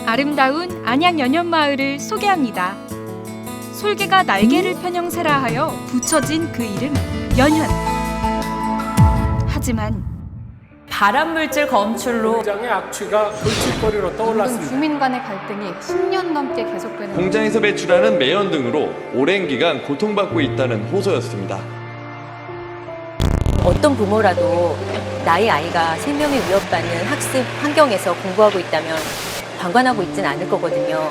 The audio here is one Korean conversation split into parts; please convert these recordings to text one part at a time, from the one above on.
아름다운 안양연현마을을 소개합니다. 솔개가 날개를 펴형세라 하여 붙여진 그 이름 연현. 하지만 발암물질 검출로 공장의 악취가 골칫거리로 떠올랐습니다. 주민 간의 갈등이 10년 넘게 계속되는 공장에서 배출하는 매연 등으로 오랜 기간 고통받고 있다는 호소였습니다. 어떤 부모라도 나의 아이가 생명에 위협받는 학습 환경에서 공부하고 있다면 방관하고 있진 않을 거거든요.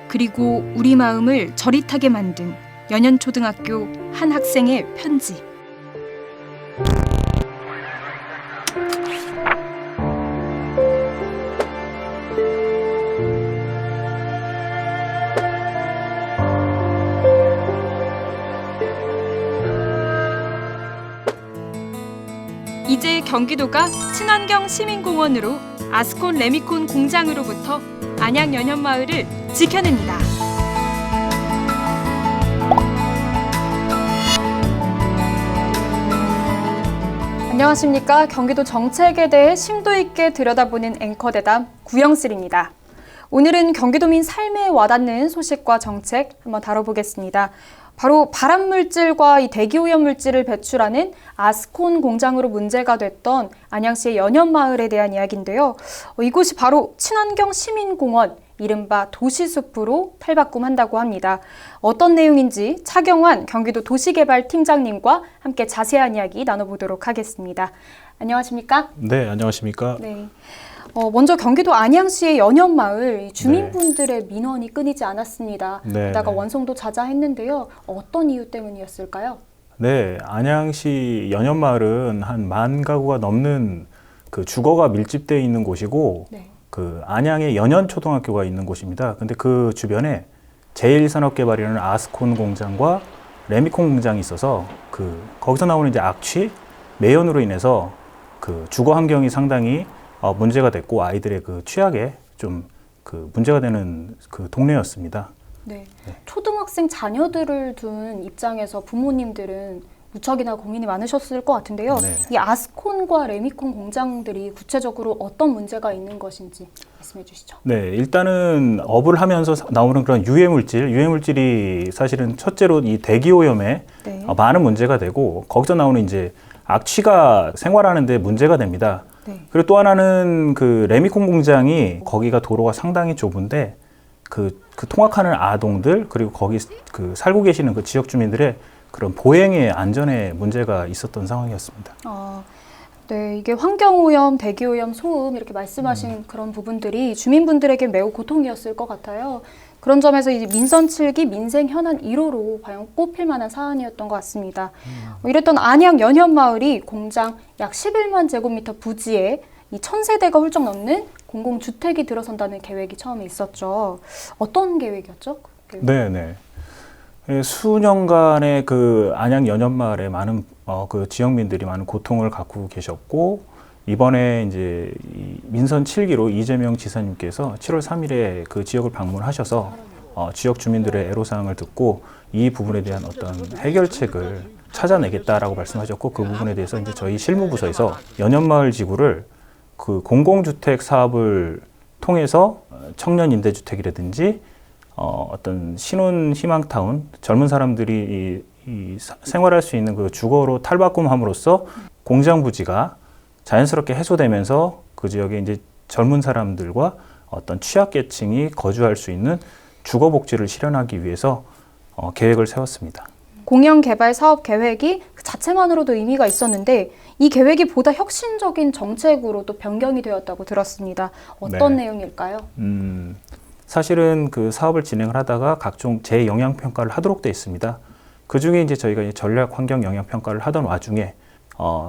그리고 우리 마음을 저릿하게 만든 연현초등학교 한 학생의 편지. 이제 경기도가 친환경 시민공원으로 아스콘 레미콘 공장으로부터 안양연현마을을 지켜냅니다. 안녕하십니까. 경기도 정책에 대해 심도 있게 들여다보는 앵커 대담 구영슬입니다. 오늘은 경기도민 삶에 와닿는 소식과 정책 한번 다뤄보겠습니다. 바로 발암물질과 이 대기오염물질을 배출하는 아스콘 공장으로 문제가 됐던 안양시의 연현마을에 대한 이야기인데요. 이곳이 바로 친환경 시민공원, 이른바 도시숲으로 탈바꿈한다고 합니다. 어떤 내용인지 차경환 경기도 도시개발팀장님과 함께 자세한 이야기 나눠보도록 하겠습니다. 안녕하십니까? 네, 안녕하십니까? 네. 먼저 경기도 안양시의 연현마을 주민분들의 민원이 끊이지 않았습니다. 게다가 원성도 자자했는데요. 어떤 이유 때문이었을까요? 네, 안양시 연현마을은 한 10,000가구가 넘는 그 주거가 밀집되어 있는 곳이고 그 안양에 연현초등학교가 있는 곳입니다. 근데 그 주변에 제1산업개발이라는 아스콘 공장과 레미콘 공장이 있어서 거기서 나오는 이제 악취, 매연으로 인해서 그 주거 환경이 상당히 문제가 됐고 아이들의 그 취약에 좀 문제가 되는 그 동네였습니다. 네. 초등학생 자녀들을 둔 입장에서 부모님들은 무척이나 고민이 많으셨을 것 같은데요. 이 아스콘과 레미콘 공장들이 구체적으로 어떤 문제가 있는 것인지 말씀해 주시죠. 네, 일단은 업을 하면서 나오는 그런 유해물질이 사실은 첫째로 이 대기오염에 많은 문제가 되고 거기서 나오는 이제 악취가 생활하는 데 문제가 됩니다. 그리고 또 하나는 그 레미콘 공장이 거기가 도로가 상당히 좁은데 그 통학하는 아동들 그리고 거기 살고 계시는 그 지역 주민들의 그런 보행의 안전에 문제가 있었던 상황이었습니다. 네, 이게 환경오염, 대기오염, 소음 이렇게 말씀하신 그런 부분들이 주민분들에게 매우 고통이었을 것 같아요. 그런 점에서 이제 민선 7기 민생 현안 1호로 과연 꼽힐 만한 사안이었던 것 같습니다. 이랬던 안양 연현마을이 공장 약 11만 제곱미터 부지에 이 1,000세대가 훌쩍 넘는 공공주택이 들어선다는 계획이 처음에 있었죠. 어떤 계획이었죠? 네. 수년간의 그 안양 연현마을에 많은 그 지역민들이 많은 고통을 갖고 계셨고 이번에 이제 민선 7기로 이재명 지사님께서 7월 3일에 그 지역을 방문하셔서 지역 주민들의 애로사항을 듣고 이 부분에 대한 어떤 해결책을 찾아내겠다라고 말씀하셨고 그 부분에 대해서 이제 저희 실무부서에서 연현마을 지구를 그 공공주택 사업을 통해서 청년 임대주택이라든지 어떤 신혼 희망타운 젊은 사람들이 생활할 수 있는 그 주거로 탈바꿈함으로써 공장 부지가 자연스럽게 해소되면서 그 지역에 이제 젊은 사람들과 어떤 취약계층이 거주할 수 있는 주거 복지를 실현하기 위해서 계획을 세웠습니다. 공영개발 사업 계획이 그 자체만으로도 의미가 있었는데 이 계획이 보다 혁신적인 정책으로 또 변경이 되었다고 들었습니다. 어떤 내용일까요? 사실은 그 사업을 진행을 하다가 각종 재영향평가를 하도록 되어 있습니다. 그 중에 이제 저희가 전략 환경 영향평가를 하던 와중에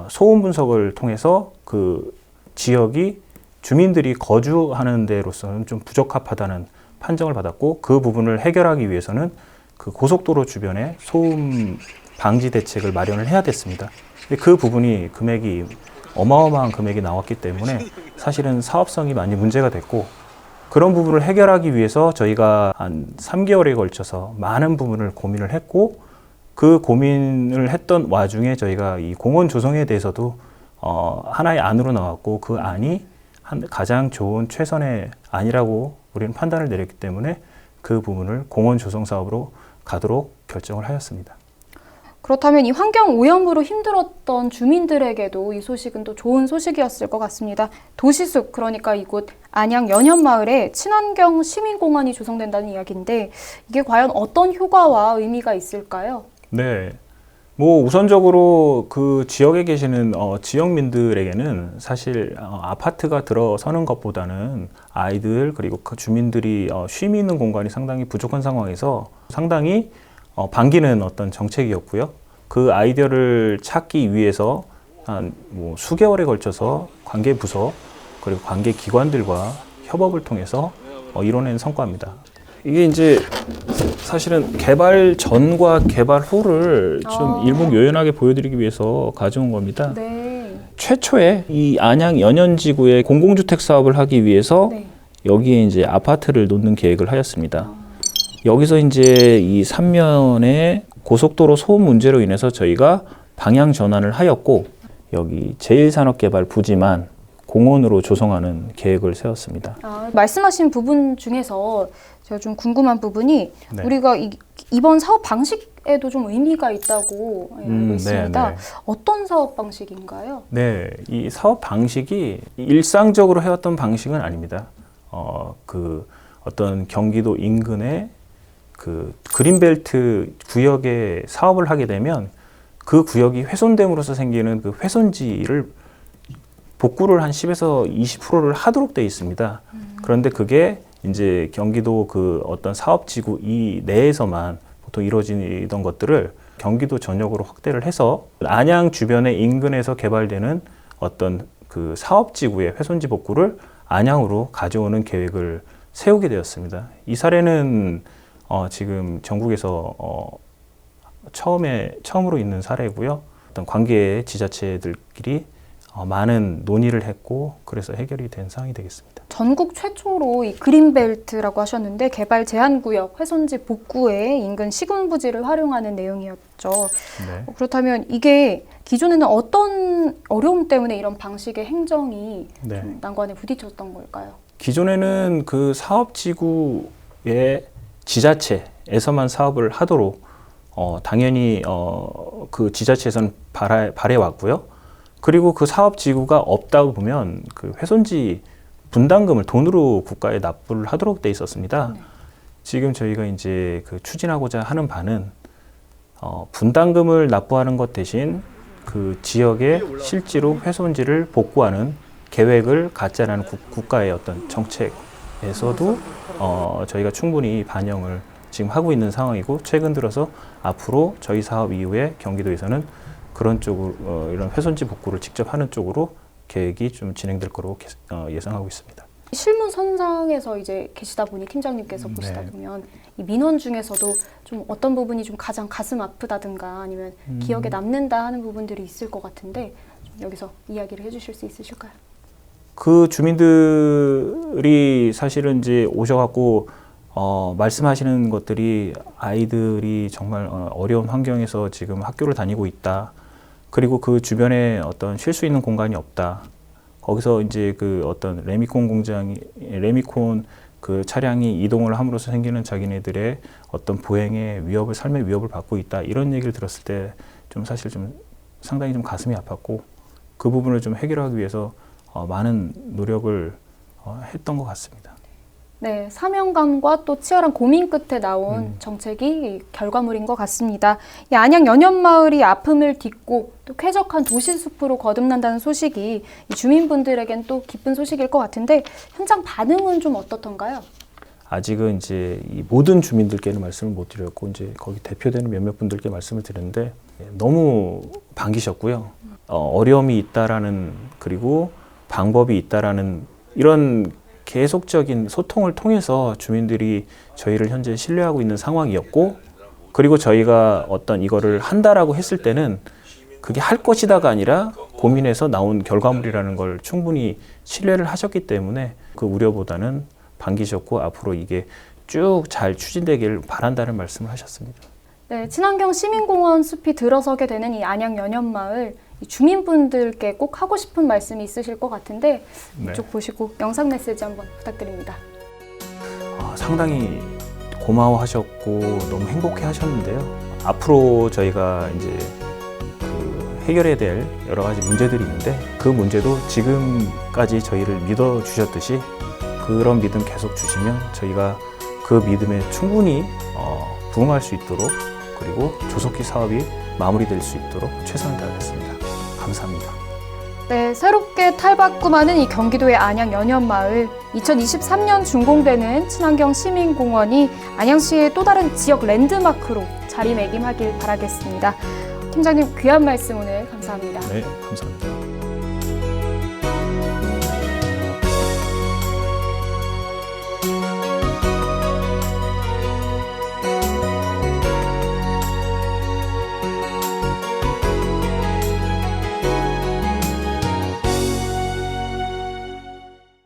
소음 분석을 통해서 그 지역이 주민들이 거주하는 데로서는 좀 부적합하다는 판정을 받았고 그 부분을 해결하기 위해서는 그 고속도로 주변에 소음 방지 대책을 마련을 해야 됐습니다. 근데 그 부분이 금액이 어마어마한 금액이 나왔기 때문에 사실은 사업성이 많이 문제가 됐고 그런 부분을 해결하기 위해서 저희가 한 3개월에 걸쳐서 많은 부분을 고민을 했고 그 고민을 했던 와중에 저희가 이 공원 조성에 대해서도 하나의 안으로 나왔고 그 안이 가장 좋은 최선의 안이라고 우리는 판단을 내렸기 때문에 그 부분을 공원 조성 사업으로 가도록 결정을 하였습니다. 그렇다면 이 환경 오염으로 힘들었던 주민들에게도 이 소식은 또 좋은 소식이었을 것 같습니다. 도시숲, 그러니까 이곳 안양 연현마을에 친환경 시민공원이 조성된다는 이야기인데 이게 과연 어떤 효과와 의미가 있을까요? 네. 뭐 우선적으로 그 지역에 계시는 지역민들에게는 사실 아파트가 들어서는 것보다는 아이들 그리고 그 주민들이 쉼이 있는 공간이 상당히 부족한 상황에서 상당히 반기는 어떤 정책이었고요. 그 아이디어를 찾기 위해서 한 뭐 수개월에 걸쳐서 관계 부서 그리고 관계 기관들과 협업을 통해서 이뤄낸 성과입니다. 이게 이제 사실은 개발 전과 개발 후를 좀 일목요연하게 보여드리기 위해서 가져온 겁니다. 네. 최초에 이 안양 연현지구에 공공주택 사업을 하기 위해서 네. 여기에 이제 아파트를 놓는 계획을 하였습니다. 여기서 이제 이 삼면의 고속도로 소음 문제로 인해서 저희가 방향 전환을 하였고 여기 제1산업개발 부지만 공원으로 조성하는 계획을 세웠습니다. 말씀하신 부분 중에서 제가 좀 궁금한 부분이 네. 우리가 이번 사업 방식에도 좀 의미가 있다고 알고 있습니다. 네. 어떤 사업 방식인가요? 네, 이 사업 방식이 일상적으로 해왔던 방식은 아닙니다. 그 어떤 경기도 인근에 그 그린벨트 구역에 사업을 하게 되면 그 구역이 훼손됨으로써 생기는 그 훼손지를 복구를 한 10에서 20%를 하도록 되어 있습니다. 그런데 그게 이제 경기도 그 어떤 사업지구 이 내에서만 보통 이루어지던 것들을 경기도 전역으로 확대를 해서 안양 주변의 인근에서 개발되는 어떤 그 사업지구의 훼손지 복구를 안양으로 가져오는 계획을 세우게 되었습니다. 이 사례는 지금 전국에서 처음으로 있는 사례고요. 어떤 관계 지자체들끼리 많은 논의를 했고 그래서 해결이 된 사항이 되겠습니다. 전국 최초로 이 그린벨트라고 하셨는데 개발 제한구역 훼손지 복구에 인근 시군부지를 활용하는 내용이었죠. 네. 그렇다면 이게 기존에는 어떤 어려움 때문에 이런 방식의 행정이 네. 좀 난관에 부딪혔던 걸까요? 기존에는 그 사업지구의 지자체에서만 사업을 하도록 당연히 그 지자체에서는 바래왔고요. 그리고 그 사업지구가 없다 보면 그 훼손지 분담금을 돈으로 국가에 납부를 하도록 돼 있었습니다. 네. 지금 저희가 이제 그 추진하고자 하는 바는 분담금을 납부하는 것 대신 그 지역에 실제로 훼손지를 복구하는 계획을 갖자라는 국가의 어떤 정책에서도 저희가 충분히 반영을 지금 하고 있는 상황이고 최근 들어서 앞으로 저희 사업 이후에 경기도에서는 그런 쪽으로 이런 훼손지 복구를 직접 하는 쪽으로 계획이 좀 진행될 거로 예상하고 있습니다. 실무선상에서 이제 계시다 보니 팀장님께서 보시다 보면 이 민원 중에서도 좀 어떤 부분이 좀 가장 가슴 아프다든가 아니면 기억에 남는다 하는 부분들이 있을 것 같은데 좀 여기서 이야기를 해주실 수 있으실까요? 그 주민들이 사실은 이제 오셔갖고 말씀하시는 것들이 아이들이 정말 어려운 환경에서 지금 학교를 다니고 있다. 그리고 그 주변에 어떤 쉴 수 있는 공간이 없다. 거기서 이제 그 어떤 레미콘 그 차량이 이동을 함으로써 생기는 자기네들의 어떤 보행의 위협을, 삶의 위협을 받고 있다. 이런 얘기를 들었을 때 좀 사실 좀 상당히 좀 가슴이 아팠고 그 부분을 좀 해결하기 위해서 많은 노력을 했던 것 같습니다. 네, 사명감과 또 치열한 고민 끝에 나온 정책이 결과물인 것 같습니다. 이 안양 연현마을이 아픔을 딛고 또 쾌적한 도시숲으로 거듭난다는 소식이 이 주민분들에겐 또 기쁜 소식일 것 같은데 현장 반응은 좀 어떻던가요? 아직은 이제 이 모든 주민들께는 말씀을 못 드렸고 이제 거기 대표되는 몇몇 분들께 말씀을 드렸는데 너무 반기셨고요. 어려움이 있다라는 그리고 방법이 있다라는 이런 계속적인 소통을 통해서 주민들이 저희를 현재 신뢰하고 있는 상황이었고 그리고 저희가 어떤 이거를 한다라고 했을 때는 그게 할 것이다가 아니라 고민해서 나온 결과물이라는 걸 충분히 신뢰를 하셨기 때문에 그 우려보다는 반기셨고 앞으로 이게 쭉 잘 추진되길 바란다는 말씀을 하셨습니다. 네, 친환경 시민공원 숲이 들어서게 되는 이 안양 연현마을 이 주민분들께 꼭 하고 싶은 말씀이 있으실 것 같은데 네. 이쪽 보시고 영상 메시지 한번 부탁드립니다. 상당히 고마워하셨고 너무 행복해하셨는데요. 앞으로 저희가 이제 그 해결해야 될 여러 가지 문제들이 있는데 그 문제도 지금까지 저희를 믿어 주셨듯이 그런 믿음 계속 주시면 저희가 그 믿음에 충분히 부응할 수 있도록 그리고 조속히 사업이 마무리될 수 있도록 최선을 다하겠습니다. 감사합니다. 네, 새롭게 탈바꿈하는 이 경기도의 안양 연현마을 2023년 준공되는 친환경 시민공원이 안양시의 또 다른 지역 랜드마크로 자리매김하길 바라겠습니다. 팀장님 귀한 말씀 오늘 감사합니다. 네, 감사합니다.